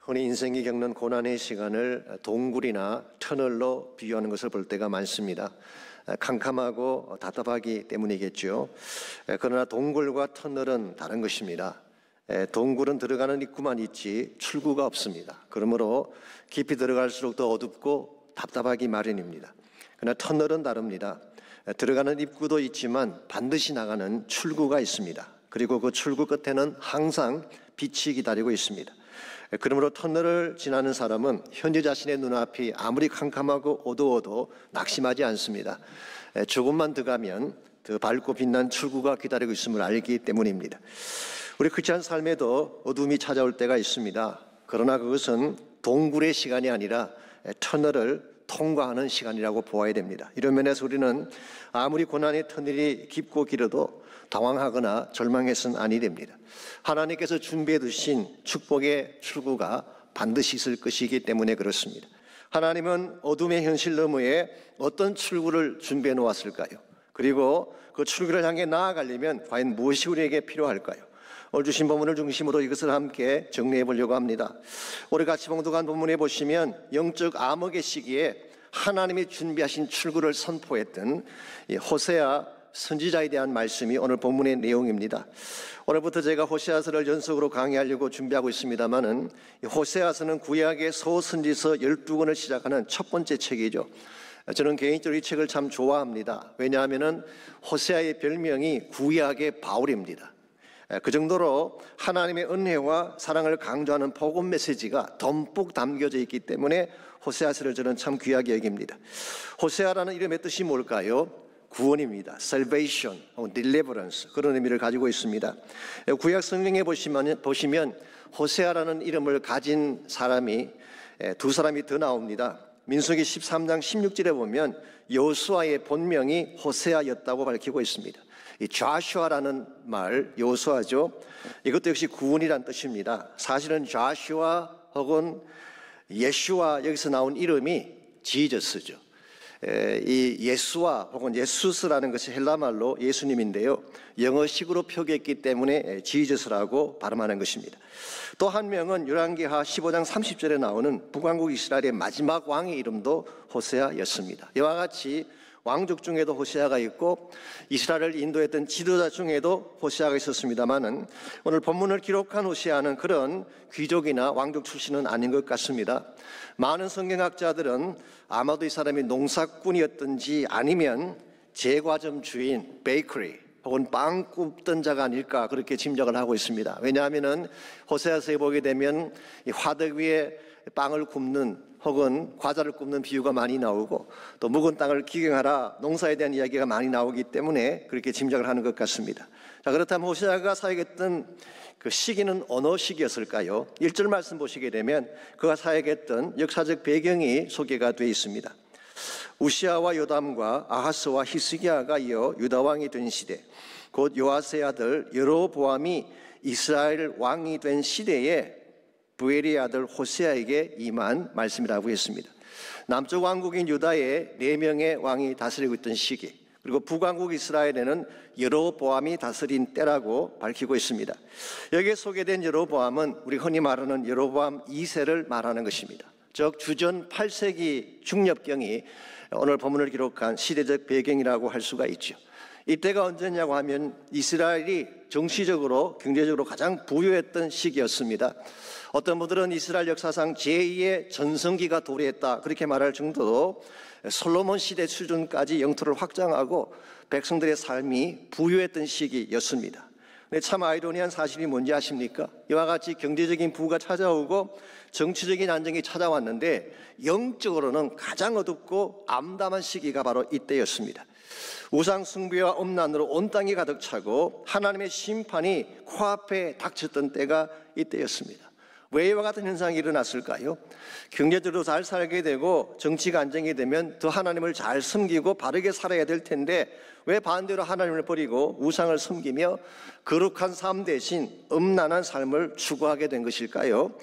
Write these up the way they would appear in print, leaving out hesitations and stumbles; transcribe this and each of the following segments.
흔히 인생이 겪는 고난의 시간을 동굴이나 터널로 비유하는 것을 볼 때가 많습니다. 캄캄하고 답답하기 때문이겠죠. 그러나 동굴과 터널은 다른 것입니다. 동굴은 들어가는 입구만 있지 출구가 없습니다. 그러므로 깊이 들어갈수록 더 어둡고 답답하기 마련입니다. 그러나 터널은 다릅니다. 들어가는 입구도 있지만 반드시 나가는 출구가 있습니다. 그리고 그 출구 끝에는 항상 빛이 기다리고 있습니다. 그러므로 터널을 지나는 사람은 현재 자신의 눈앞이 아무리 캄캄하고 어두워도 낙심하지 않습니다. 조금만 더 가면 더 밝고 빛난 출구가 기다리고 있음을 알기 때문입니다. 우리 크리스찬 삶에도 어둠이 찾아올 때가 있습니다. 그러나 그것은 동굴의 시간이 아니라 터널을 통과하는 시간이라고 보아야 됩니다. 이런 면에서 우리는 아무리 고난의 터널이 깊고 길어도 당황하거나 절망해서는 아니 됩니다. 하나님께서 준비해 두신 축복의 출구가 반드시 있을 것이기 때문에 그렇습니다. 하나님은 어둠의 현실 너머에 어떤 출구를 준비해 놓았을까요? 그리고 그 출구를 향해 나아가려면 과연 무엇이 우리에게 필요할까요? 오늘 주신 본문을 중심으로 이것을 함께 정리해 보려고 합니다. 우리 같이 봉독한 본문에 보시면 영적 암흑의 시기에 하나님이 준비하신 출구를 선포했던 호세아 선지자에 대한 말씀이 오늘 본문의 내용입니다. 오늘부터 제가 호세아서를 연속으로 강의하려고 준비하고 있습니다만은 호세아서는 구약의 소선지서 12권을 시작하는 첫 번째 책이죠. 저는 개인적으로 이 책을 참 좋아합니다. 왜냐하면 호세아의 별명이 구약의 바울입니다. 그 정도로 하나님의 은혜와 사랑을 강조하는 복음 메시지가 듬뿍 담겨져 있기 때문에 호세아서를 저는 참 귀하게 여깁니다. 호세아라는 이름의 뜻이 뭘까요? 구원입니다. Salvation, Deliverance, 그런 의미를 가지고 있습니다. 구약 성경에 보시면 호세아라는 이름을 가진 사람이 두 사람이 더 나옵니다. 민수기 13장 16절에 보면 여호수아의 본명이 호세아였다고 밝히고 있습니다. 이 좌슈아라는 말, 여호수아죠. 이것도 역시 구원이란 뜻입니다. 사실은 좌슈아 혹은 예슈아, 여기서 나온 이름이 지저스죠. 이 예수와 혹은 예수스라는 것이 헬라말로 예수님인데요, 영어식으로 표기했기 때문에 지저스라고 발음하는 것입니다. 또 한 명은 열왕기하 15장 30절에 나오는 북왕국 이스라엘의 마지막 왕의 이름도 호세아였습니다. 이와 같이 왕족 중에도 호세아가 있고 이스라엘을 인도했던 지도자 중에도 호세아가 있었습니다마는 오늘 본문을 기록한 호세아는 그런 귀족이나 왕족 출신은 아닌 것 같습니다. 많은 성경학자들은 아마도 이 사람이 농사꾼이었든지 아니면 제과점 주인, 베이커리 혹은 빵 굽던 자가 아닐까 그렇게 짐작을 하고 있습니다. 왜냐하면 호세아서에 보게 되면 이 화덕 위에 빵을 굽는 혹은 과자를 굽는 비유가 많이 나오고 또 묵은 땅을 기경하라, 농사에 대한 이야기가 많이 나오기 때문에 그렇게 짐작을 하는 것 같습니다. 자, 그렇다면 호세아가 사역했던 그 시기는 어느 시기였을까요? 1절 말씀 보시게 되면 그가 사역했던 역사적 배경이 소개가 되어 있습니다. 우시아와 요담과 아하스와 히스기야가 이어 유다 왕이 된 시대, 곧 요아스의 아들 여로보암이 이스라엘 왕이 된 시대에 부엘의 아들 호세아에게 임한 말씀이라고 했습니다. 남쪽 왕국인 유다에 4명의 왕이 다스리고 있던 시기, 그리고 북왕국 이스라엘에는 여로보암이 다스린 때라고 밝히고 있습니다. 여기에 소개된 여로보암은 우리 흔히 말하는 여로보암 2세를 말하는 것입니다. 즉 주전 8세기 중엽경이 오늘 본문을 기록한 시대적 배경이라고 할 수가 있죠. 이때가 언제냐고 하면 이스라엘이 정치적으로 경제적으로 가장 부유했던 시기였습니다. 어떤 분들은 이스라엘 역사상 제2의 전성기가 도래했다 그렇게 말할 정도로 솔로몬 시대 수준까지 영토를 확장하고 백성들의 삶이 부유했던 시기였습니다. 근데 참 아이러니한 사실이 뭔지 아십니까? 이와 같이 경제적인 부가 찾아오고 정치적인 안정이 찾아왔는데 영적으로는 가장 어둡고 암담한 시기가 바로 이때였습니다. 우상 숭배와 음란으로 온 땅이 가득 차고 하나님의 심판이 코앞에 닥쳤던 때가 이때였습니다. 왜 이와 같은 현상이 일어났을까요? 경제적으로 잘 살게 되고 정치가 안정이 되면 더 하나님을 잘 섬기고 바르게 살아야 될 텐데 왜 반대로 하나님을 버리고 우상을 섬기며 거룩한 삶 대신 음란한 삶을 추구하게 된 것일까요?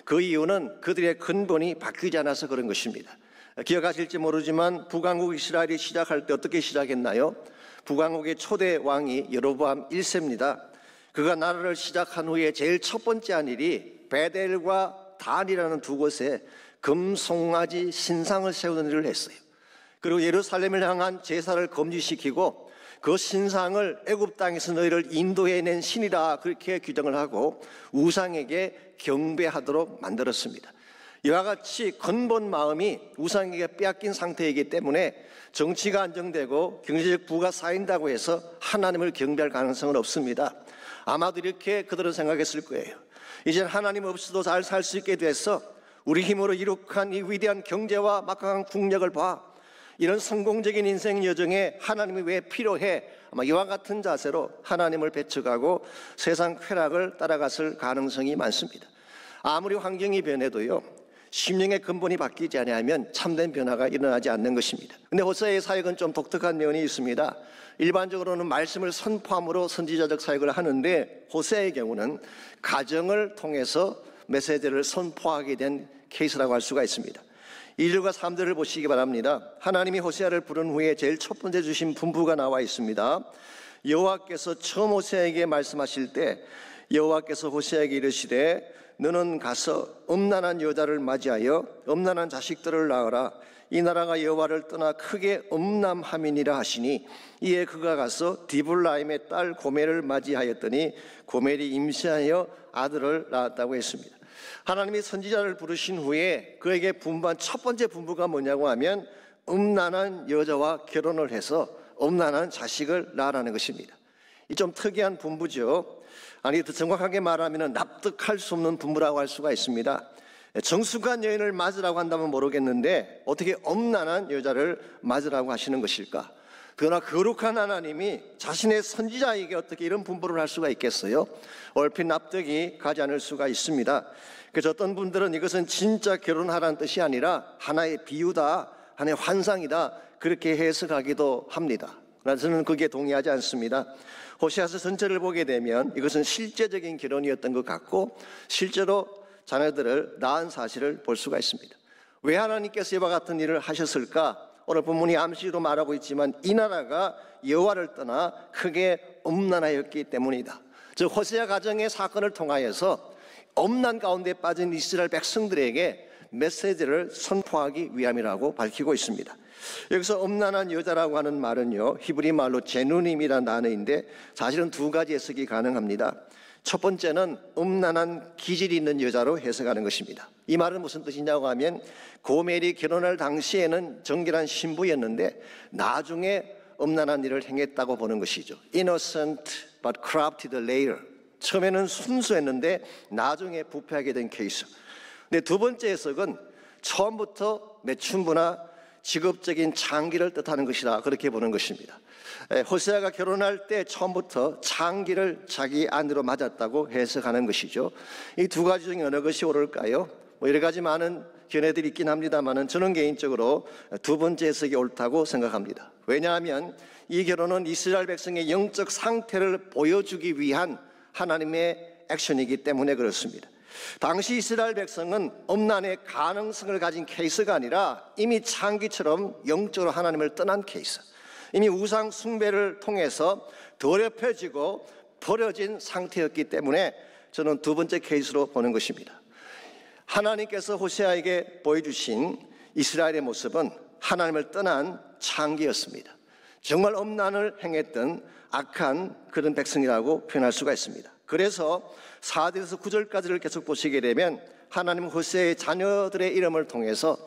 그 이유는 그들의 근본이 바뀌지 않아서 그런 것입니다. 기억하실지 모르지만 북왕국 이스라엘이 시작할 때 어떻게 시작했나요? 북왕국의 초대 왕이 여로보암 1세입니다. 그가 나라를 시작한 후에 제일 첫 번째 한 일이 베델과 단이라는 두 곳에 금송아지 신상을 세우는 일을 했어요. 그리고 예루살렘을 향한 제사를 금지시키고 그 신상을 애굽 땅에서 너희를 인도해낸 신이라 그렇게 규정을 하고 우상에게 경배하도록 만들었습니다. 이와 같이 근본 마음이 우상에게 빼앗긴 상태이기 때문에 정치가 안정되고 경제적 부가 쌓인다고 해서 하나님을 경배할 가능성은 없습니다. 아마도 이렇게 그들은 생각했을 거예요. 이제 하나님 없이도 잘 살 수 있게 돼서 우리 힘으로 이룩한 이 위대한 경제와 막강한 국력을 봐, 이런 성공적인 인생 여정에 하나님이 왜 필요해? 아마 이와 같은 자세로 하나님을 배척하고 세상 쾌락을 따라갔을 가능성이 많습니다. 아무리 환경이 변해도요, 심령의 근본이 바뀌지 않으면 참된 변화가 일어나지 않는 것입니다. 근데 호세아의 사역은 좀 독특한 면이 있습니다. 일반적으로는 말씀을 선포함으로 선지자적 사역을 하는데 호세아의 경우는 가정을 통해서 메시지를 선포하게 된 케이스라고 할 수가 있습니다. 1절과 3절을 보시기 바랍니다. 하나님이 호세아를 부른 후에 제일 첫 번째 주신 분부가 나와 있습니다. 여호와께서 처음 호세아에게 말씀하실 때 여호와께서 호세아에게 이르시되 너는 가서 음란한 여자를 맞이하여 음란한 자식들을 낳으라. 이 나라가 여호와를 떠나 크게 음란함이니라 하시니 이에 그가 가서 디블라임의 딸 고멜을 맞이하였더니 고멜이 임신하여 아들을 낳았다고 했습니다. 하나님이 선지자를 부르신 후에 그에게 분부한 첫 번째 분부가 뭐냐고 하면 음란한 여자와 결혼을 해서 음란한 자식을 낳으라는 것입니다. 이 좀 특이한 분부죠. 아니, 더 정확하게 말하면 납득할 수 없는 분부라고 할 수가 있습니다. 정숙한 여인을 맞으라고 한다면 모르겠는데 어떻게 음란한 여자를 맞으라고 하시는 것일까? 그러나 거룩한 하나님이 자신의 선지자에게 어떻게 이런 분부를 할 수가 있겠어요? 얼핏 납득이 가지 않을 수가 있습니다. 그래서 어떤 분들은 이것은 진짜 결혼하라는 뜻이 아니라 하나의 비유다, 하나의 환상이다, 그렇게 해석하기도 합니다. 그러나 저는 거기에 동의하지 않습니다. 호세아서 전체를 보게 되면 이것은 실제적인 결혼이었던 것 같고 실제로 자녀들을 낳은 사실을 볼 수가 있습니다. 왜 하나님께서 이와 같은 일을 하셨을까? 오늘 본문이 암시로 말하고 있지만 이 나라가 여호와를 떠나 크게 음란하였기 때문이다. 즉 호세아 가정의 사건을 통하여서 음란 가운데 빠진 이스라엘 백성들에게 메시지를 선포하기 위함이라고 밝히고 있습니다. 여기서 음란한 여자라고 하는 말은요, 히브리 말로 제누님이라는 단어인데 사실은 두 가지 해석이 가능합니다. 첫 번째는 음란한 기질이 있는 여자로 해석하는 것입니다. 이 말은 무슨 뜻이냐고 하면 고멜이 결혼할 당시에는 정결한 신부였는데 나중에 음란한 일을 행했다고 보는 것이죠. Innocent but corrupted later. 처음에는 순수했는데 나중에 부패하게 된 케이스. 근데 두 번째 해석은 처음부터 매춘부나 직업적인 창기를 뜻하는 것이다, 그렇게 보는 것입니다. 호세아가 결혼할 때 처음부터 창기를 자기 아내로 맞았다고 해석하는 것이죠. 이 두 가지 중에 어느 것이 옳을까요? 여러 가지 많은 견해들이 있긴 합니다만 저는 개인적으로 두 번째 해석이 옳다고 생각합니다. 왜냐하면 이 결혼은 이스라엘 백성의 영적 상태를 보여주기 위한 하나님의 액션이기 때문에 그렇습니다. 당시 이스라엘 백성은 음란의 가능성을 가진 케이스가 아니라 이미 창기처럼 영적으로 하나님을 떠난 케이스, 이미 우상 숭배를 통해서 더럽혀지고 버려진 상태였기 때문에 저는 두 번째 케이스로 보는 것입니다. 하나님께서 호세아에게 보여주신 이스라엘의 모습은 하나님을 떠난 창기였습니다. 정말 음란을 행했던 악한 그런 백성이라고 표현할 수가 있습니다. 그래서 4절에서 9절까지를 계속 보시게 되면 하나님은 호세아의 자녀들의 이름을 통해서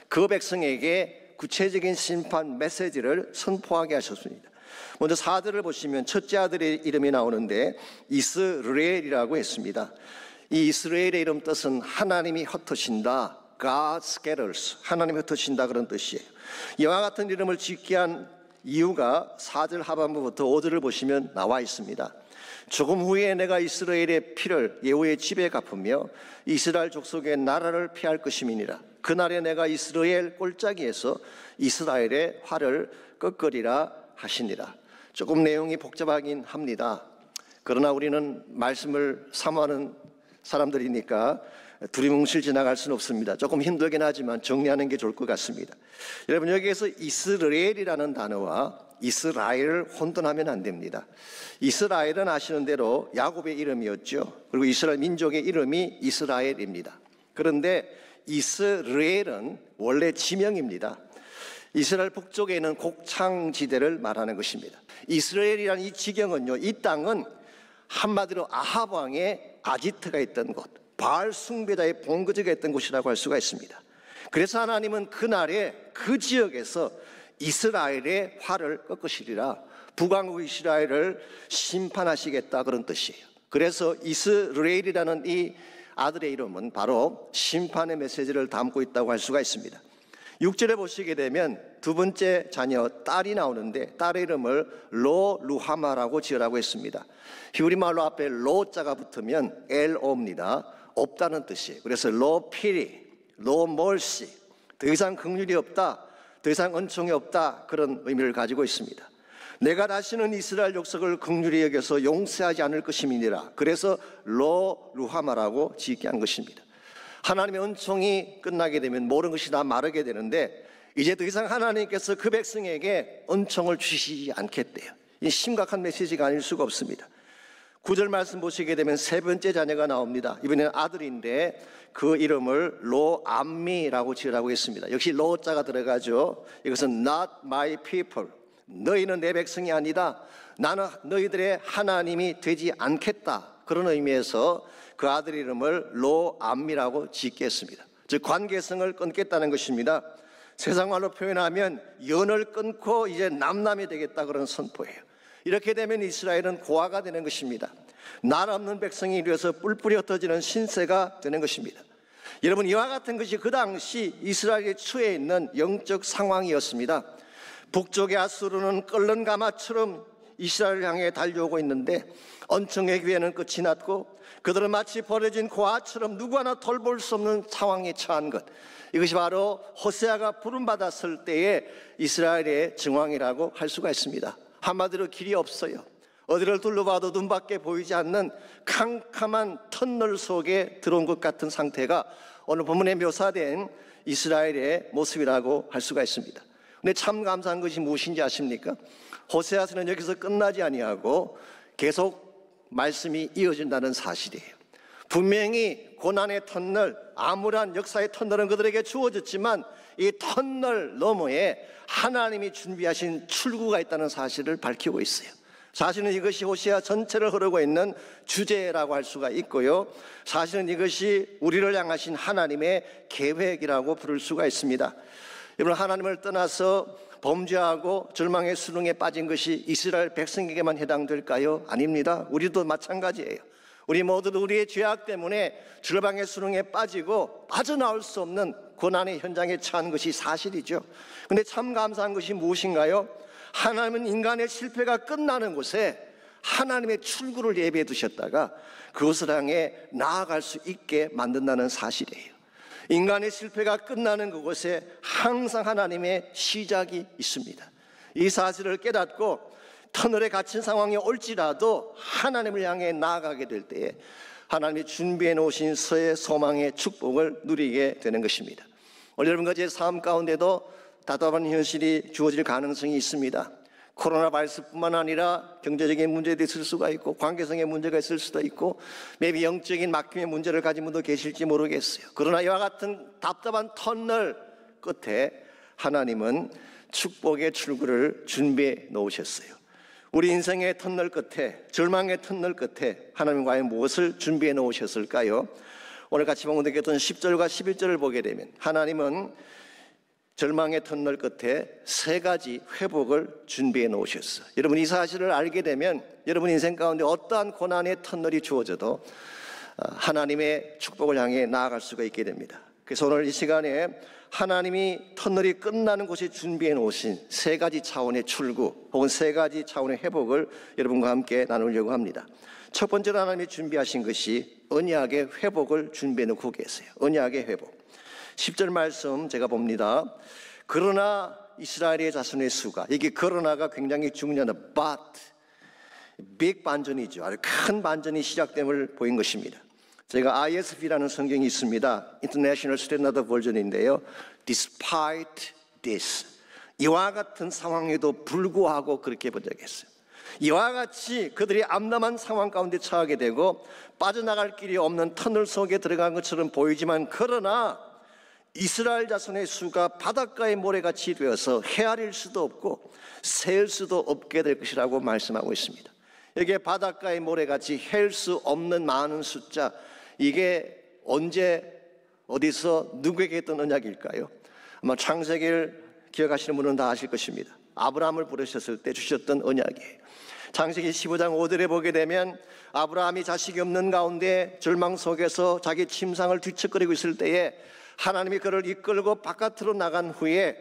그 백성에게 구체적인 심판 메시지를 선포하게 하셨습니다. 먼저 4절을 보시면 첫째 아들의 이름이 나오는데 이스라엘이라고 했습니다. 이 이스라엘의 이름 뜻은 하나님이 흩으신다, God scatters, 하나님이 흩으신다, 그런 뜻이에요. 이와 같은 이름을 짓게 한 이유가 4절 하반부부터 5절을 보시면 나와 있습니다. 조금 후에 내가 이스라엘의 피를 예후의 집에 갚으며 이스라엘 족속의 나라를 피할 것임이니라. 그날에 내가 이스라엘 꼴짜기에서 이스라엘의 활을 꺾으리라 하시니라. 조금 내용이 복잡하긴 합니다. 그러나 우리는 말씀을 사모하는 사람들이니까 두리뭉실 지나갈 수는 없습니다. 조금 힘들긴 하지만 정리하는 게 좋을 것 같습니다. 여러분, 여기에서 이스라엘이라는 단어와 이스라엘을 혼돈하면 안 됩니다. 이스라엘은 아시는 대로 야곱의 이름이었죠. 그리고 이스라엘 민족의 이름이 이스라엘입니다. 그런데 이스라엘은 원래 지명입니다. 이스라엘 북쪽에 있는 곡창지대를 말하는 것입니다. 이스라엘이라는 이 지경은요, 이 땅은 한마디로 아합 왕의 아지트가 있던 곳, 바알 숭배자의 본거지가 있던 곳이라고 할 수가 있습니다. 그래서 하나님은 그날에 그 지역에서 이스라엘의 활을 꺾으시리라, 북왕국 이스라엘을 심판하시겠다, 그런 뜻이에요. 그래서 이스라엘이라는 이 아들의 이름은 바로 심판의 메시지를 담고 있다고 할 수가 있습니다. 6절에 보시게 되면 두 번째 자녀 딸이 나오는데 딸의 이름을 로 루하마라고 지으라고 했습니다. 히브리 말로 앞에 로자가 붙으면 엘오입니다. 없다는 뜻이에요. 그래서 로피리, 로멀시, 더 이상 긍휼이 없다, 더 이상 은총이 없다, 그런 의미를 가지고 있습니다. 내가 다시는 이스라엘 족속을 긍휼히 여겨서 용서하지 않을 것임이니라. 그래서 로 루하마라고 짓게 한 것입니다. 하나님의 은총이 끝나게 되면 모든 것이 다 마르게 되는데 이제 더 이상 하나님께서 그 백성에게 은총을 주시지 않겠대요. 이 심각한 메시지가 아닐 수가 없습니다. 9절 말씀 보시게 되면 세 번째 자녀가 나옵니다. 이번에는 아들인데 그 이름을 로암미라고 지으라고 했습니다. 역시 로자가 들어가죠. 이것은 not my people, 너희는 내 백성이 아니다, 나는 너희들의 하나님이 되지 않겠다, 그런 의미에서 그 아들 이름을 로암미라고 짓게 했습니다. 즉 관계성을 끊겠다는 것입니다. 세상 말로 표현하면 연을 끊고 이제 남남이 되겠다, 그런 선포예요. 이렇게 되면 이스라엘은 고아가 되는 것입니다. 날 없는 백성이 이루어서 뿔뿔이 흩어지는 신세가 되는 것입니다. 여러분, 이와 같은 것이 그 당시 이스라엘에 처해 있는 영적 상황이었습니다. 북쪽의 아수르는 끓는 가마처럼 이스라엘을 향해 달려오고 있는데 은총의 기회는 끝이 났고 그들은 마치 버려진 고아처럼 누구 하나 돌볼 수 없는 상황에 처한 것, 이것이 바로 호세아가 부름받았을 때의 이스라엘의 정황이라고 할 수가 있습니다. 한마디로 길이 없어요. 어디를 둘러봐도 눈밖에 보이지 않는 캄캄한 터널 속에 들어온 것 같은 상태가 오늘 본문에 묘사된 이스라엘의 모습이라고 할 수가 있습니다. 근데 참 감사한 것이 무엇인지 아십니까? 호세아서는 여기서 끝나지 아니하고 계속 말씀이 이어진다는 사실이에요. 분명히 고난의 터널, 암울한 역사의 터널은 그들에게 주어졌지만 이 터널 너머에 하나님이 준비하신 출구가 있다는 사실을 밝히고 있어요. 사실은 이것이 호세아 전체를 흐르고 있는 주제라고 할 수가 있고요, 사실은 이것이 우리를 향하신 하나님의 계획이라고 부를 수가 있습니다. 여러분, 하나님을 떠나서 범죄하고 절망의 수렁에 빠진 것이 이스라엘 백성에게만 해당될까요? 아닙니다. 우리도 마찬가지예요. 우리 모두도 우리의 죄악 때문에 절망의 수렁에 빠지고 빠져나올 수 없는 고난의 현장에 처한 것이 사실이죠. 그런데 참 감사한 것이 무엇인가요? 하나님은 인간의 실패가 끝나는 곳에 하나님의 출구를 예비해 두셨다가 그것을 향해 나아갈 수 있게 만든다는 사실이에요. 인간의 실패가 끝나는 그곳에 항상 하나님의 시작이 있습니다. 이 사실을 깨닫고 터널에 갇힌 상황이 올지라도 하나님을 향해 나아가게 될 때에 하나님이 준비해 놓으신 서의 소망의 축복을 누리게 되는 것입니다. 오늘 여러분과 제 삶 가운데도 답답한 현실이 주어질 가능성이 있습니다. 코로나 바이러스뿐만 아니라 경제적인 문제도 있을 수가 있고 관계성의 문제가 있을 수도 있고 maybe 영적인 막힘의 문제를 가진 분도 계실지 모르겠어요. 그러나 이와 같은 답답한 터널 끝에 하나님은 축복의 출구를 준비해 놓으셨어요. 우리 인생의 터널 끝에, 절망의 터널 끝에 하나님 과연 무엇을 준비해 놓으셨을까요? 오늘 같이 봉독했던 10절과 11절을 보게 되면 하나님은 절망의 터널 끝에 세 가지 회복을 준비해 놓으셨어요. 여러분, 이 사실을 알게 되면 여러분 인생 가운데 어떠한 고난의 터널이 주어져도 하나님의 축복을 향해 나아갈 수가 있게 됩니다. 그래서 오늘 이 시간에 하나님이 터널이 끝나는 곳에 준비해 놓으신 세 가지 차원의 출구 혹은 세 가지 차원의 회복을 여러분과 함께 나누려고 합니다. 첫 번째로 하나님이 준비하신 것이 언약의 회복을 준비해 놓고 계세요. 언약의 회복. 10절 말씀 제가 봅니다. 그러나 이스라엘의 자손의 수가, 이게 그러나가 굉장히 중요한 but, 빅 반전이죠. 아주 큰 반전이 시작됨을 보인 것입니다. 제가 ISV라는 성경이 있습니다. International Standard Version인데요. Despite this, 이와 같은 상황에도 불구하고 그렇게 번역했어요. 이와 같이 그들이 암담한 상황 가운데 처하게 되고 빠져나갈 길이 없는 터널 속에 들어간 것처럼 보이지만, 그러나 이스라엘 자손의 수가 바닷가의 모래같이 되어서 헤아릴 수도 없고 세울 수도 없게 될 것이라고 말씀하고 있습니다. 여기에 바닷가의 모래같이 헤일 수 없는 많은 숫자, 이게 언제 어디서 누구에게 했던 언약일까요? 아마 창세기를 기억하시는 분은 다 아실 것입니다. 아브라함을 부르셨을 때 주셨던 언약이에요. 창세기 15장 5절에 보게 되면 아브라함이 자식이 없는 가운데 절망 속에서 자기 침상을 뒤척거리고 있을 때에 하나님이 그를 이끌고 바깥으로 나간 후에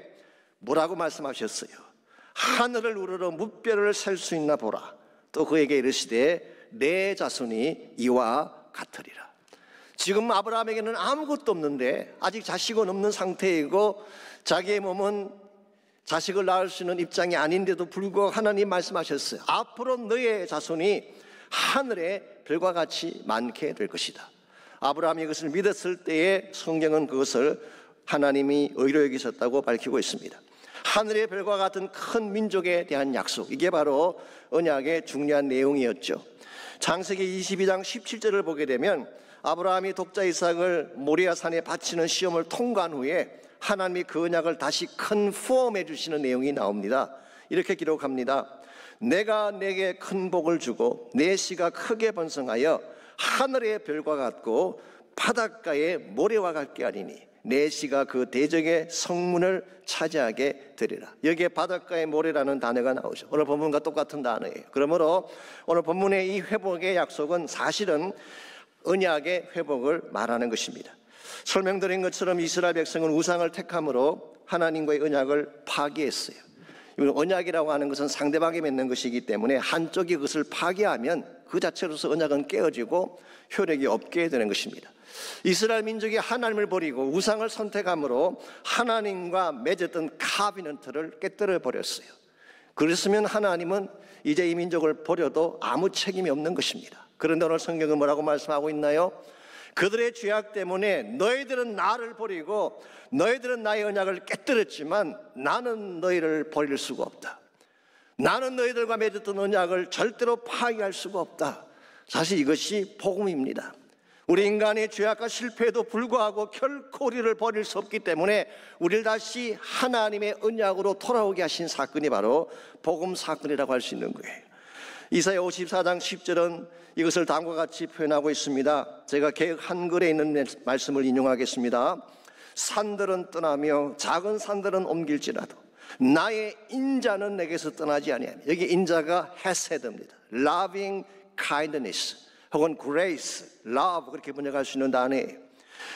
뭐라고 말씀하셨어요? 하늘을 우러러 무뼈를 셀 수 있나 보라. 또 그에게 이르시되 내 자손이 이와 같으리라. 지금 아브라함에게는 아무것도 없는데, 아직 자식은 없는 상태이고 자기의 몸은 자식을 낳을 수 있는 입장이 아닌데도 불구하고 하나님 말씀하셨어요. 앞으로 너의 자손이 하늘의 별과 같이 많게 될 것이다. 아브라함이 그것을 믿었을 때에 성경은 그것을 하나님이 의로 여기셨다고 밝히고 있습니다. 하늘의 별과 같은 큰 민족에 대한 약속, 이게 바로 언약의 중요한 내용이었죠. 창세기 22장 17절을 보게 되면 아브라함이 독자 이삭을 모리아 산에 바치는 시험을 통과한 후에 하나님이 그 언약을 다시 컨펌해 주시는 내용이 나옵니다. 이렇게 기록합니다. 내가 내게 큰 복을 주고 내 씨가 크게 번성하여 하늘의 별과 같고 바닷가의 모래와 같게 하리니 내 씨가 그 대적의 성문을 차지하게 되리라. 여기에 바닷가의 모래라는 단어가 나오죠. 오늘 본문과 똑같은 단어예요. 그러므로 오늘 본문의 이 회복의 약속은 사실은 언약의 회복을 말하는 것입니다. 설명드린 것처럼 이스라엘 백성은 우상을 택함으로 하나님과의 언약을 파기했어요. 언약이라고 하는 것은 상대방이 맺는 것이기 때문에 한쪽이 그것을 파기하면 그 자체로서 언약은 깨어지고 효력이 없게 되는 것입니다. 이스라엘 민족이 하나님을 버리고 우상을 선택함으로 하나님과 맺었던 카비넌트를 깨뜨려 버렸어요. 그랬으면 하나님은 이제 이 민족을 버려도 아무 책임이 없는 것입니다. 그런데 오늘 성경은 뭐라고 말씀하고 있나요? 그들의 죄악 때문에 너희들은 나를 버리고 너희들은 나의 언약을 깨뜨렸지만 나는 너희를 버릴 수가 없다. 나는 너희들과 맺었던 언약을 절대로 파기할 수가 없다. 사실 이것이 복음입니다. 우리 인간의 죄악과 실패에도 불구하고 결코 우리를 버릴 수 없기 때문에 우리를 다시 하나님의 언약으로 돌아오게 하신 사건이 바로 복음 사건이라고 할 수 있는 거예요. 이사야 54장 10절은 이것을 다음과 같이 표현하고 있습니다. 제가 개역 한글에 있는 말씀을 인용하겠습니다. 산들은 떠나며 작은 산들은 옮길지라도 나의 인자는 내게서 떠나지 아니하며, 여기 인자가 헤세드입니다. Loving kindness 혹은 grace, love 그렇게 번역할 수 있는 단어예요.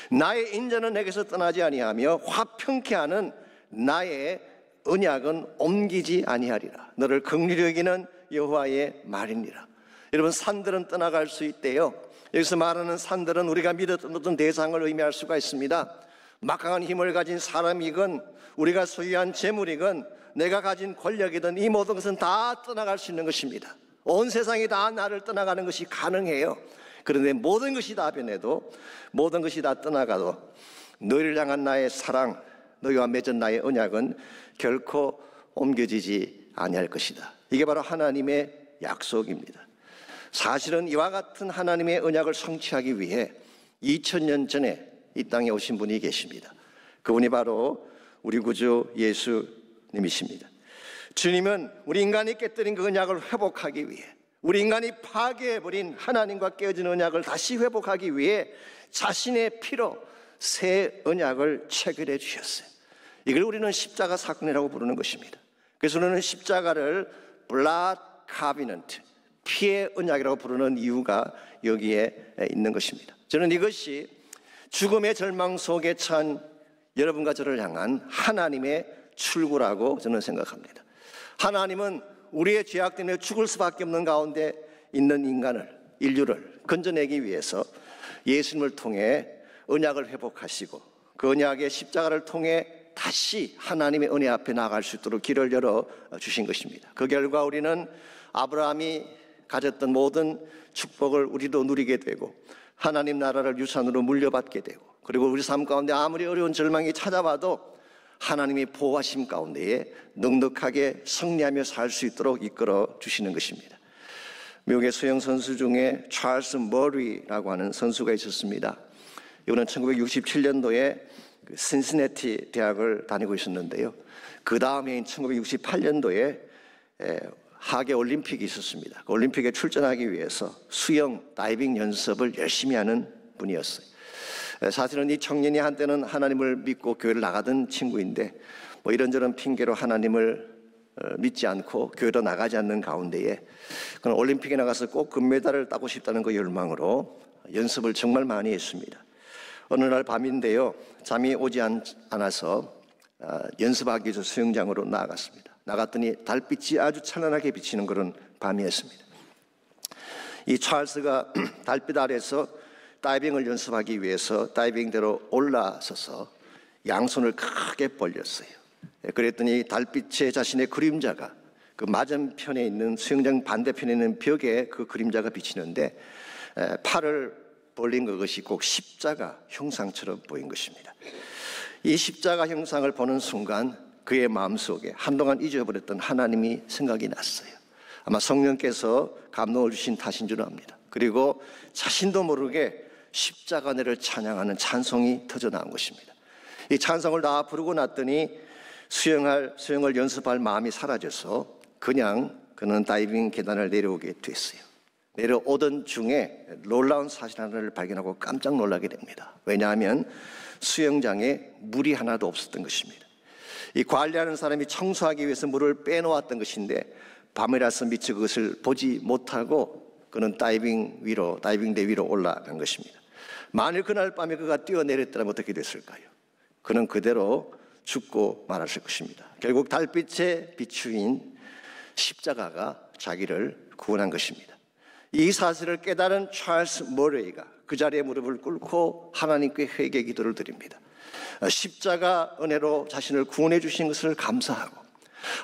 나의 인자는 내게서 떠나지 아니하며 화평케 하는 나의 언약은 옮기지 아니하리라. 너를 긍휼히 여기는 여호와의 말이니라. 여러분, 산들은 떠나갈 수 있대요. 여기서 말하는 산들은 우리가 믿었던 어떤 대상을 의미할 수가 있습니다. 막강한 힘을 가진 사람이건 우리가 소유한 재물이건 내가 가진 권력이든 이 모든 것은 다 떠나갈 수 있는 것입니다. 온 세상이 다 나를 떠나가는 것이 가능해요. 그런데 모든 것이 다 변해도, 모든 것이 다 떠나가도 너희를 향한 나의 사랑, 너희와 맺은 나의 언약은 결코 옮겨지지 아니할 것이다. 이게 바로 하나님의 약속입니다. 사실은 이와 같은 하나님의 언약을 성취하기 위해 2000년 전에 이 땅에 오신 분이 계십니다. 그분이 바로 우리 구주 예수님이십니다. 주님은 우리 인간이 깨뜨린 그 언약을 회복하기 위해, 우리 인간이 파괴해버린 하나님과 깨어진 언약을 다시 회복하기 위해 자신의 피로 새 언약을 체결해 주셨어요. 이걸 우리는 십자가 사건이라고 부르는 것입니다. 그래서 우리는 십자가를 Blood Covenant, 피의 언약이라고 부르는 이유가 여기에 있는 것입니다. 저는 이것이 죽음의 절망 속에 처한 여러분과 저를 향한 하나님의 출구라고 저는 생각합니다. 하나님은 우리의 죄악 때문에 죽을 수밖에 없는 가운데 있는 인류를 건져내기 위해서 예수님을 통해 언약을 회복하시고 그 언약의 십자가를 통해 다시 하나님의 은혜 앞에 나아갈 수 있도록 길을 열어 주신 것입니다. 그 결과 우리는 아브라함이 가졌던 모든 축복을 우리도 누리게 되고 하나님 나라를 유산으로 물려받게 되고, 그리고 우리 삶 가운데 아무리 어려운 절망이 찾아와도 하나님의 보호하심 가운데에 넉넉하게 승리하며 살 수 있도록 이끌어 주시는 것입니다. 미국의 수영 선수 중에 찰스 머리라고 하는 선수가 있었습니다. 이분은 1967년도에 신시내티 대학을 다니고 있었는데요. 그 다음에 1968년도에 하계 올림픽이 있었습니다. 그 올림픽에 출전하기 위해서 수영, 다이빙 연습을 열심히 하는 분이었어요. 사실은 이 청년이 한때는 하나님을 믿고 교회를 나가던 친구인데 이런저런 핑계로 하나님을 믿지 않고 교회로 나가지 않는 가운데에 그는 올림픽에 나가서 꼭 금메달을 따고 싶다는 그 열망으로 연습을 정말 많이 했습니다. 어느 날 밤인데요, 잠이 오지 않아서 연습하기 위해서 수영장으로 나아갔습니다. 나갔더니 달빛이 아주 찬란하게 비치는 그런 밤이었습니다. 이 찰스가 달빛 아래서 다이빙을 연습하기 위해서 다이빙대로 올라서서 양손을 크게 벌렸어요. 그랬더니 달빛에 자신의 그림자가 그 맞은편에 있는 수영장 반대편에 있는 벽에 그 그림자가 비치는데 팔을 벌린 그것이 꼭 십자가 형상처럼 보인 것입니다. 이 십자가 형상을 보는 순간 그의 마음속에 한동안 잊어버렸던 하나님이 생각이 났어요. 아마 성령께서 감동을 주신 탓인 줄 압니다. 그리고 자신도 모르게 십자가를 찬양하는 찬송이 터져나온 것입니다. 이 찬송을 다 부르고 났더니 수영을 연습할 마음이 사라져서 그냥 그는 다이빙 계단을 내려오게 됐어요. 내려오던 중에 놀라운 사실 하나를 발견하고 깜짝 놀라게 됩니다. 왜냐하면 수영장에 물이 하나도 없었던 것입니다. 이 관리하는 사람이 청소하기 위해서 물을 빼놓았던 것인데 밤이라서 미처 그것을 보지 못하고 그는 다이빙대 위로 올라간 것입니다. 만일 그날 밤에 그가 뛰어내렸다면 어떻게 됐을까요? 그는 그대로 죽고 말았을 것입니다. 결국 달빛에 비추인 십자가가 자기를 구원한 것입니다. 이 사실을 깨달은 찰스 머레이가 그 자리에 무릎을 꿇고 하나님께 회개 기도를 드립니다. 십자가 은혜로 자신을 구원해 주신 것을 감사하고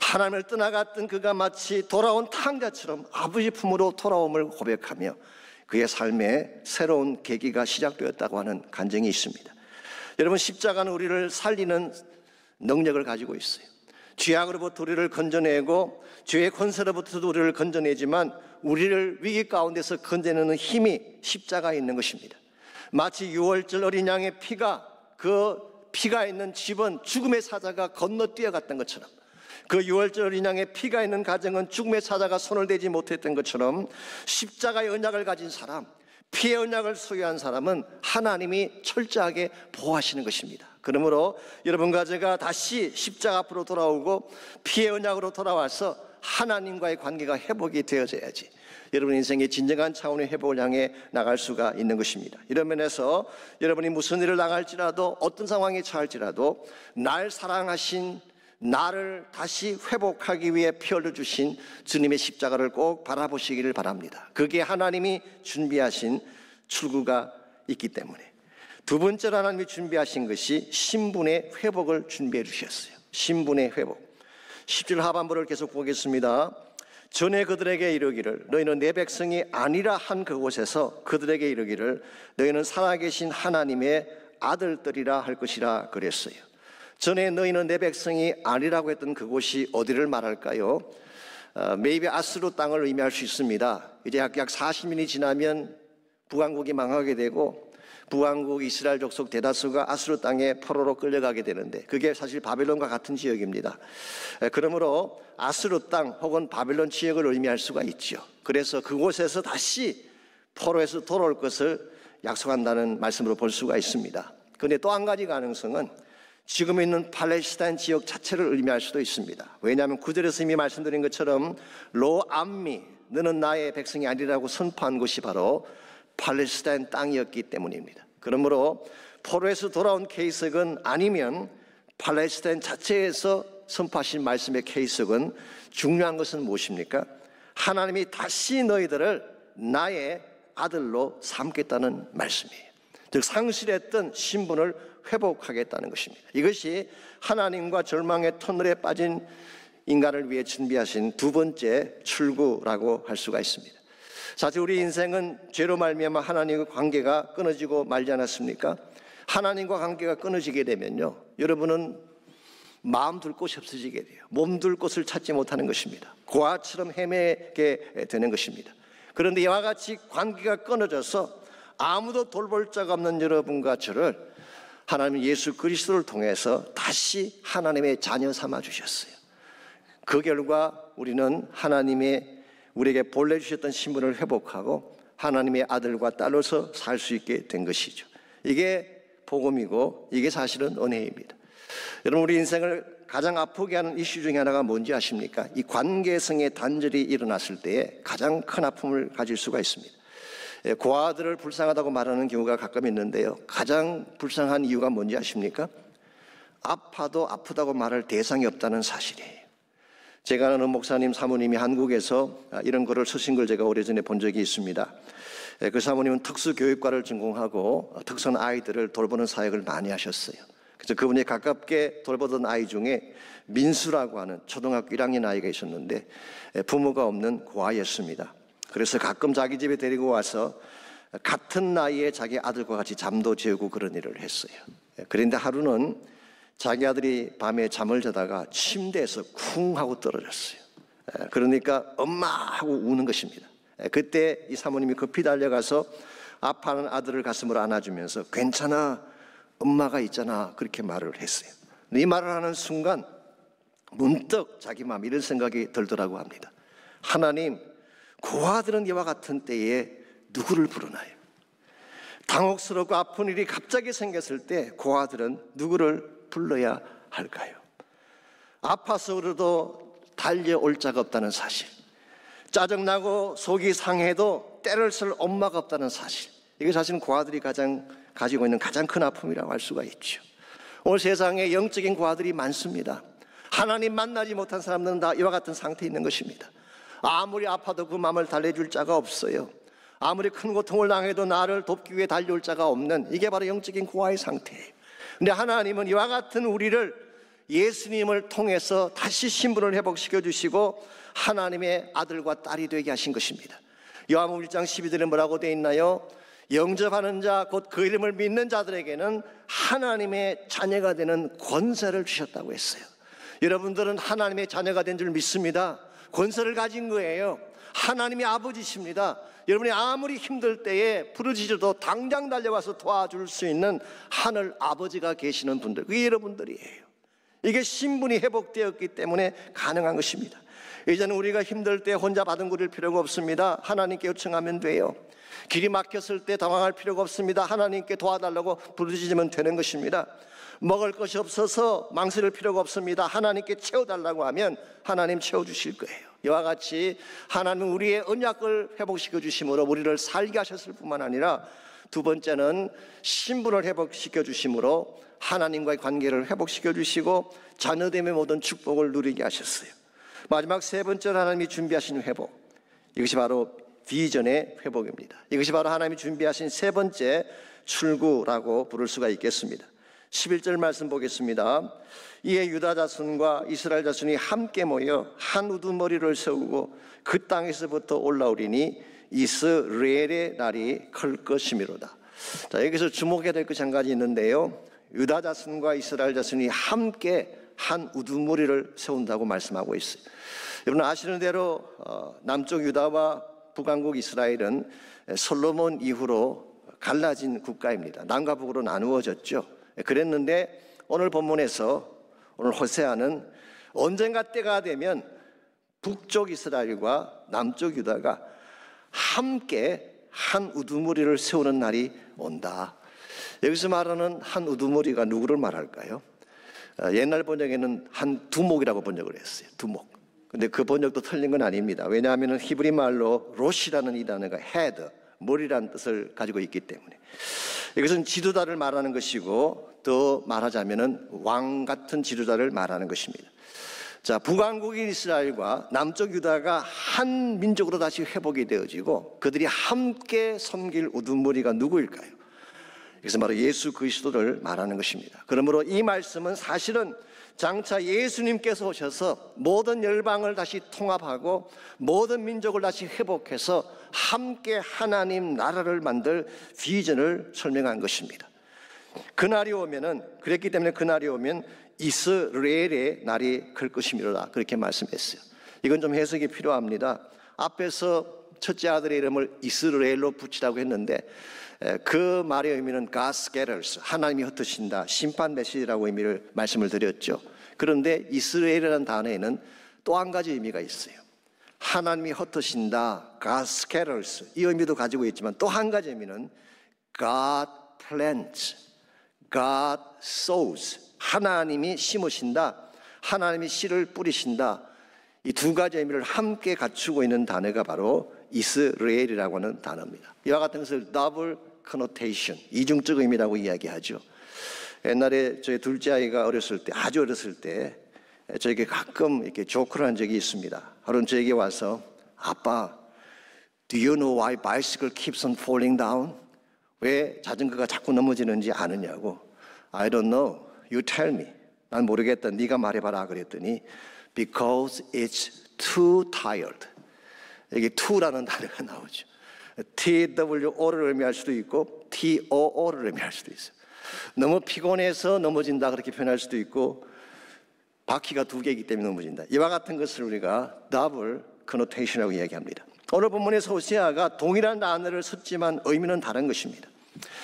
하나님을 떠나갔던 그가 마치 돌아온 탕자처럼 아버지 품으로 돌아옴을 고백하며 그의 삶에 새로운 계기가 시작되었다고 하는 간증이 있습니다. 여러분, 십자가는 우리를 살리는 능력을 가지고 있어요. 죄악으로부터 우리를 건져내고 죄의 권세로부터도 우리를 건져내지만 우리를 위기 가운데서 건져내는 힘이 십자가에 있는 것입니다. 마치 유월절 어린 양의 피가 있는 집은 죽음의 사자가 건너뛰어갔던 것처럼 그 유월절 어린 양의 피가 있는 가정은 죽음의 사자가 손을 대지 못했던 것처럼 십자가의 언약을 가진 사람, 피의 언약을 소유한 사람은 하나님이 철저하게 보호하시는 것입니다. 그러므로 여러분과 제가 다시 십자가 앞으로 돌아오고 피의 언약으로 돌아와서 하나님과의 관계가 회복이 되어져야지 여러분 인생의 진정한 차원의 회복을 향해 나갈 수가 있는 것입니다. 이런 면에서 여러분이 무슨 일을 당할지라도 어떤 상황에 처할지라도 날 사랑하신 나를 다시 회복하기 위해 피 흘려주신 주님의 십자가를 꼭 바라보시기를 바랍니다. 그게 하나님이 준비하신 출구가 있기 때문에. 두 번째로 하나님이 준비하신 것이 신분의 회복을 준비해 주셨어요. 신분의 회복. 10절 하반부를 계속 보겠습니다. 전에 그들에게 이르기를 너희는 내 백성이 아니라 한 그곳에서 그들에게 이르기를 너희는 살아계신 하나님의 아들들이라 할 것이라 그랬어요. 전에 너희는 내 백성이 아니라고 했던 그곳이 어디를 말할까요? maybe 아스루 땅을 의미할 수 있습니다. 이제 약 40년이 지나면 북왕국이 망하게 되고 북왕국 이스라엘 족속 대다수가 아스루 땅에 포로로 끌려가게 되는데 그게 사실 바벨론과 같은 지역입니다. 그러므로 아스루 땅 혹은 바벨론 지역을 의미할 수가 있죠. 그래서 그곳에서 다시 포로에서 돌아올 것을 약속한다는 말씀으로 볼 수가 있습니다. 그런데 또 한 가지 가능성은 지금 있는 팔레스타인 지역 자체를 의미할 수도 있습니다. 왜냐하면 9절에서 이미 말씀드린 것처럼 로 암미 너는 나의 백성이 아니라고 선포한 곳이 바로 팔레스타인 땅이었기 때문입니다. 그러므로 포로에서 돌아온 케이석은 아니면 팔레스타인 자체에서 선포하신 말씀의 케이석은 중요한 것은 무엇입니까? 하나님이 다시 너희들을 나의 아들로 삼겠다는 말씀이에요. 즉 상실했던 신분을 회복하겠다는 것입니다. 이것이 하나님과 절망의 터널에 빠진 인간을 위해 준비하신 두 번째 출구라고 할 수가 있습니다. 사실 우리 인생은 죄로 말미암아 하나님과 관계가 끊어지고 말지 않았습니까? 하나님과 관계가 끊어지게 되면요, 여러분은 마음 둘 곳이 없어지게 돼요. 몸 둘 곳을 찾지 못하는 것입니다. 고아처럼 헤매게 되는 것입니다. 그런데 이와 같이 관계가 끊어져서 아무도 돌볼 자가 없는 여러분과 저를 하나님 예수 그리스도를 통해서 다시 하나님의 자녀 삼아 주셨어요. 그 결과 우리는 하나님의 우리에게 본래 주셨던 신분을 회복하고 하나님의 아들과 딸로서 살 수 있게 된 것이죠. 이게 복음이고 이게 사실은 은혜입니다. 여러분, 우리 인생을 가장 아프게 하는 이슈 중에 하나가 뭔지 아십니까? 이 관계성의 단절이 일어났을 때에 가장 큰 아픔을 가질 수가 있습니다. 고아들을 불쌍하다고 말하는 경우가 가끔 있는데요, 가장 불쌍한 이유가 뭔지 아십니까? 아파도 아프다고 말할 대상이 없다는 사실이에요. 제가 아는 목사님 사모님이 한국에서 이런 글을 쓰신 걸 제가 오래전에 본 적이 있습니다. 그 사모님은 특수교육과를 전공하고 특선 아이들을 돌보는 사역을 많이 하셨어요. 그래서 그분이 가깝게 돌보던 아이 중에 민수라고 하는 초등학교 1학년 아이가 있었는데 부모가 없는 고아였습니다. 그래서 가끔 자기 집에 데리고 와서 같은 나이에 자기 아들과 같이 잠도 재우고 그런 일을 했어요. 그런데 하루는 자기 아들이 밤에 잠을 자다가 침대에서 쿵 하고 떨어졌어요. 그러니까 엄마 하고 우는 것입니다. 그때 이 사모님이 급히 달려가서 아파하는 아들을 가슴으로 안아주면서 괜찮아, 엄마가 있잖아, 그렇게 말을 했어요. 이 말을 하는 순간 문득 자기 마음 이런 생각이 들더라고 합니다. 하나님, 고아들은 이와 같은 때에 누구를 부르나요? 당혹스럽고 아픈 일이 갑자기 생겼을 때 고아들은 누구를 불러야 할까요? 아파서 그래도 달려올 자가 없다는 사실, 짜증나고 속이 상해도 때를 쓸 엄마가 없다는 사실, 이게 사실은 고아들이 가지고 있는 가장 큰 아픔이라고 할 수가 있죠. 오늘 세상에 영적인 고아들이 많습니다. 하나님 만나지 못한 사람들은 다 이와 같은 상태에 있는 것입니다. 아무리 아파도 그 마음을 달래줄 자가 없어요. 아무리 큰 고통을 당해도 나를 돕기 위해 달려올 자가 없는, 이게 바로 영적인 고아의 상태예요. 근데 하나님은 이와 같은 우리를 예수님을 통해서 다시 신분을 회복시켜 주시고 하나님의 아들과 딸이 되게 하신 것입니다. 요한복음 1장 12절에 뭐라고 되어 있나요? 영접하는 자, 곧 그 이름을 믿는 자들에게는 하나님의 자녀가 되는 권세를 주셨다고 했어요. 여러분들은 하나님의 자녀가 된 줄 믿습니다. 권세를 가진 거예요. 하나님이 아버지십니다. 여러분이 아무리 힘들 때에 부르짖어도 당장 달려와서 도와줄 수 있는 하늘 아버지가 계시는 분들, 그게 여러분들이에요. 이게 신분이 회복되었기 때문에 가능한 것입니다. 이제는 우리가 힘들 때 혼자 바둥 구릴 필요가 없습니다. 하나님께 요청하면 돼요. 길이 막혔을 때 당황할 필요가 없습니다. 하나님께 도와달라고 부르짖으면 되는 것입니다. 먹을 것이 없어서 망설일 필요가 없습니다. 하나님께 채워달라고 하면 하나님 채워주실 거예요. 이와 같이 하나님은 우리의 언약을 회복시켜 주심으로 우리를 살게 하셨을 뿐만 아니라, 두 번째는 신분을 회복시켜 주심으로 하나님과의 관계를 회복시켜 주시고 자녀됨의 모든 축복을 누리게 하셨어요. 마지막 세 번째로 하나님이 준비하신 회복, 이것이 바로 비전의 회복입니다. 이것이 바로 하나님이 준비하신 세 번째 출구라고 부를 수가 있겠습니다. 11절 말씀 보겠습니다. 이에 유다 자손과 이스라엘 자손이 함께 모여 한 우두머리를 세우고 그 땅에서부터 올라오리니 이스라엘의 날이 클 것이미로다. 자, 여기서 주목해야 될 것이 한 가지 있는데요, 유다 자손과 이스라엘 자손이 함께 한 우두머리를 세운다고 말씀하고 있어요. 여러분 아시는 대로 남쪽 유다와 북왕국 이스라엘은 솔로몬 이후로 갈라진 국가입니다. 남과 북으로 나누어졌죠. 그랬는데 오늘 본문에서, 오늘 호세아는 언젠가 때가 되면 북쪽 이스라엘과 남쪽 유다가 함께 한 우두머리를 세우는 날이 온다. 여기서 말하는 한 우두머리가 누구를 말할까요? 옛날 번역에는 한 두목이라고 번역을 했어요. 두목. 근데 그 번역도 틀린 건 아닙니다. 왜냐하면 히브리 말로 롯이라는 이 단어가 head, 머리라는 뜻을 가지고 있기 때문에. 이것은 지도자를 말하는 것이고, 더 말하자면 왕 같은 지도자를 말하는 것입니다. 자, 북왕국인 이스라엘과 남쪽 유다가 한 민족으로 다시 회복이 되어지고 그들이 함께 섬길 우두머리가 누구일까요? 그래서 바로 예수 그리스도를 말하는 것입니다. 그러므로 이 말씀은 사실은 장차 예수님께서 오셔서 모든 열방을 다시 통합하고 모든 민족을 다시 회복해서 함께 하나님 나라를 만들 비전을 설명한 것입니다. 그날이 오면은, 그랬기 때문에 그날이 오면 이스라엘의 날이 클 것이미로다, 그렇게 말씀했어요. 이건 좀 해석이 필요합니다. 앞에서 첫째 아들의 이름을 이스라엘로 붙이라고 했는데 그 말의 의미는 God scatters, 하나님이 흩으신다, 심판 메시지라고 의미를 말씀을 드렸죠. 그런데 이스라엘이라는 단어에는 또 한 가지 의미가 있어요. 하나님이 흩으신다, God scatters, 이 의미도 가지고 있지만 또 한 가지 의미는 God plants, God sows, 하나님이 심으신다, 하나님이 씨를 뿌리신다. 이 두 가지 의미를 함께 갖추고 있는 단어가 바로 이스라엘이라고 하는 단어입니다. 이와 같은 것을 더블 커노테이션, 이중적 의미라고 이야기하죠. 옛날에 저희 둘째 아이가 어렸을 때, 아주 어렸을 때 저에게 가끔 이렇게 조크를 한 적이 있습니다. 하루는 저에게 와서, 아빠, do you know why bicycle keeps on falling down? 왜 자전거가 자꾸 넘어지는지 아느냐고. I don't know. You tell me. 난 모르겠다. 네가 말해봐라 그랬더니 because it's too tired. 여기 to라는 단어가 나오죠. TWO를 의미할 수도 있고 TOO를 의미할 수도 있어요. 너무 피곤해서 넘어진다 그렇게 표현할 수도 있고, 바퀴가 두 개이기 때문에 넘어진다. 이와 같은 것을 우리가 더블 커노테이션이라고 이야기합니다. 오늘 본문에서 호세아가 동일한 단어를 썼지만 의미는 다른 것입니다.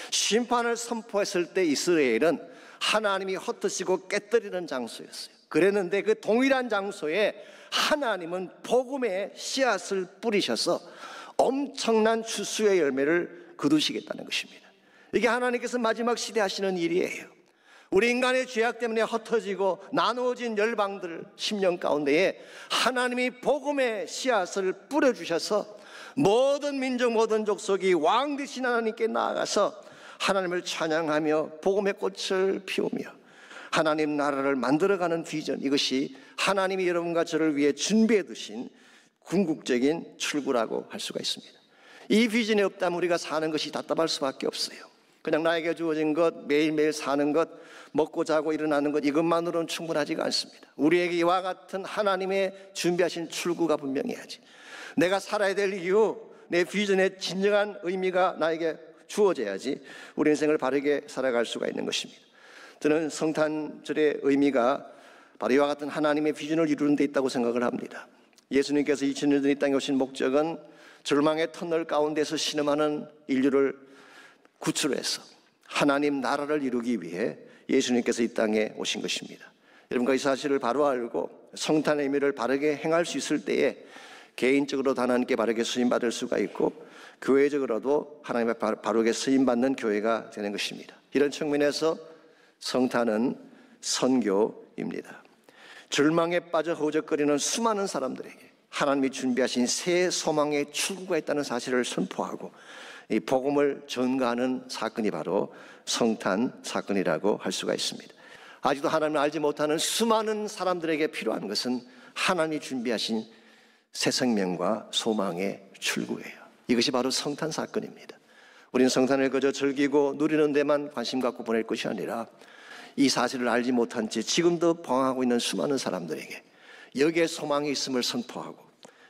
심판을 선포했을 때 이스라엘은 하나님이 흩으시고 깨뜨리는 장소였어요. 그랬는데 그 동일한 장소에 하나님은 복음의 씨앗을 뿌리셔서 엄청난 추수의 열매를 거두시겠다는 것입니다. 이게 하나님께서 마지막 시대 하시는 일이에요. 우리 인간의 죄악 때문에 흩어지고 나누어진 열방들 10년 가운데에 하나님이 복음의 씨앗을 뿌려주셔서 모든 민족 모든 족속이 왕 되신 하나님께 나아가서 하나님을 찬양하며 복음의 꽃을 피우며 하나님 나라를 만들어가는 비전, 이것이 하나님이 여러분과 저를 위해 준비해 두신 궁극적인 출구라고 할 수가 있습니다. 이 비전이 없다면 우리가 사는 것이 답답할 수밖에 없어요. 그냥 나에게 주어진 것, 매일매일 사는 것, 먹고 자고 일어나는 것, 이것만으로는 충분하지가 않습니다. 우리에게 이와 같은 하나님의 준비하신 출구가 분명해야지. 내가 살아야 될 이유, 내 비전의 진정한 의미가 나에게 주어져야지 우리 인생을 바르게 살아갈 수가 있는 것입니다. 저는 성탄절의 의미가 바로 이와 같은 하나님의 비전을 이루는 데 있다고 생각을 합니다. 예수님께서 2000년 전 이 땅에 오신 목적은 절망의 터널 가운데서 신음하는 인류를 구출해서 하나님 나라를 이루기 위해 예수님께서 이 땅에 오신 것입니다. 여러분과 이 사실을 바로 알고 성탄의 의미를 바르게 행할 수 있을 때에 개인적으로도 하나님께 바르게 쓰임받을 수가 있고 교회적으로도 하나님의 바르게 쓰임받는 교회가 되는 것입니다. 이런 측면에서 성탄은 선교입니다. 절망에 빠져 허우적거리는 수많은 사람들에게 하나님이 준비하신 새 소망의 출구가 있다는 사실을 선포하고 이 복음을 전가하는 사건이 바로 성탄 사건이라고 할 수가 있습니다. 아직도 하나님을 알지 못하는 수많은 사람들에게 필요한 것은 하나님이 준비하신 새 생명과 소망의 출구예요. 이것이 바로 성탄 사건입니다. 우리는 성탄을 그저 즐기고 누리는 데만 관심 갖고 보낼 것이 아니라 이 사실을 알지 못한 채 지금도 방황하고 있는 수많은 사람들에게 여기에 소망이 있음을 선포하고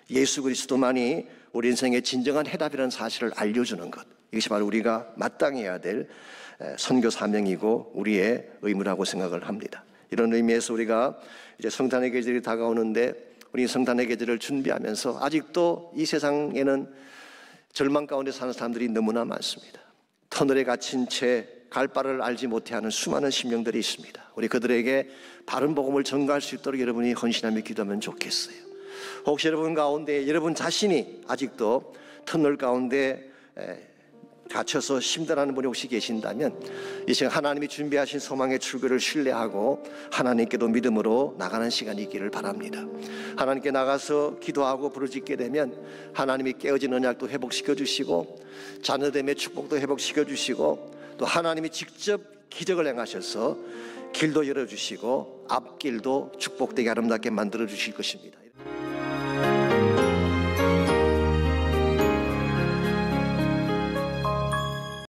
예수 그리스도만이 우리 인생의 진정한 해답이라는 사실을 알려주는 것, 이것이 바로 우리가 마땅히 해야 될 선교 사명이고 우리의 의무라고 생각을 합니다. 이런 의미에서 우리가 이제 성탄의 계절이 다가오는데 우리 성탄의 계절을 준비하면서 아직도 이 세상에는 절망 가운데 사는 사람들이 너무나 많습니다. 터널에 갇힌 채 갈 바를 알지 못해하는 수많은 심령들이 있습니다. 우리 그들에게 바른 복음을 전가할 수 있도록 여러분이 헌신하며 기도하면 좋겠어요. 혹시 여러분 가운데 여러분 자신이 아직도 터널 가운데 갇혀서 힘들어하는 분이 혹시 계신다면 이 시간 하나님이 준비하신 소망의 출구를 신뢰하고 하나님께도 믿음으로 나가는 시간이 있기를 바랍니다. 하나님께 나가서 기도하고 부르짖게 되면 하나님이 깨어진 언약도 회복시켜 주시고 자녀됨의 축복도 회복시켜 주시고 또 하나님이 직접 기적을 행하셔서 길도 열어주시고 앞길도 축복되게 아름답게 만들어 주실 것입니다.